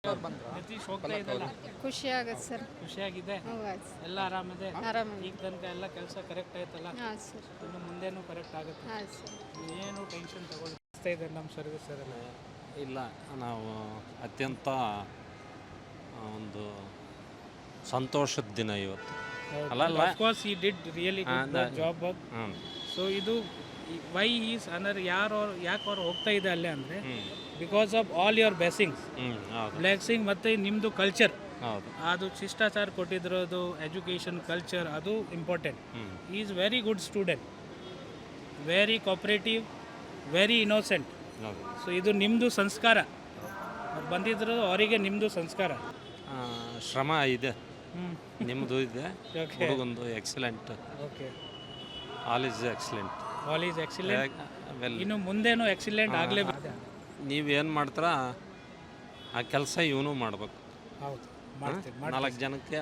ನಿತೀಶ್ ಹೋಗ್ತಾ ಇದೆಲ್ಲ ಖುಷಿ ಆಗುತ್ತೆ ಸರ್. ಖುಷಿಯಾಗಿದೆ, ಹೌದು ಎಲ್ಲ ಆರಾಮಿದೆ. ಆರಾಮಾಗಿ ಈಗ ತನಕ ಎಲ್ಲ ಕೆಲಸ ಕರೆಕ್ಟ್ ಆಯ್ತಲ್ಲ, ಹಾಂ ಸರ್. ಇನ್ನು ಮುಂದೇನು ಕರೆಕ್ಟ್ ಆಗುತ್ತೆ. ಹಾಂ ಸರ್. ಏನು ಟೆನ್ಷನ್ ತಗೊಳ್ತಾ ಇದೆ ನಮ್ಮ ಸರ್ವಿಸ್ ಎಲ್ಲ. ಇಲ್ಲ, ನಾವು ಅತ್ಯಂತ ಒಂದು ಸಂತೋಷದ ದಿನ ಇವತ್ತು. ಅಲ್ಲಲ್ಲ, ಅಫ್ಕೋರ್ಸ್ ಈ did really good job. So ಇದು ವೈ ಈಸ್ ಅಂದರೆ ಯಾಕೆ ಅವ್ರು ಹೋಗ್ತಾ ಇದೆ ಅಲ್ಲೇ ಅಂದರೆ because of all your blessing ಮತ್ತು ನಿಮ್ಮದು ಕಲ್ಚರ್, ಹೌದು, ಅದು ಶಿಷ್ಟಾಚಾರ ಕೊಟ್ಟಿದ್ರೋದು, ಎಜುಕೇಷನ್ ಕಲ್ಚರ್, ಅದು important. Is very good student, very cooperative, very innocent. So ಇದು ನಿಮ್ಮದು ಸಂಸ್ಕಾರ. ಅವ್ರು ಬಂದಿದ್ರು ಅವರಿಗೆ ನಿಮ್ಮದು ಸಂಸ್ಕಾರ, ಶ್ರಮ ಇದೆ, ನಿಮ್ಮದು ಇದೆ, ಹುಡುಗಂದು excellent. Okay, all is excellent. All is excellent. ಇನ್ನು ಮುಂದೇನು ಎಕ್ಸಿಲೆಂಟ್ ಆಗಲೇಬೇಕು. ನೀವೇನು ಮಾಡ್ತೀರಾ ಆ ಕೆಲಸ ಇವನು ಮಾಡ್ಬೇಕು. ಹೌದು, ಮಾಡ್ತೀವಿ. 4 ಜನಕ್ಕೆ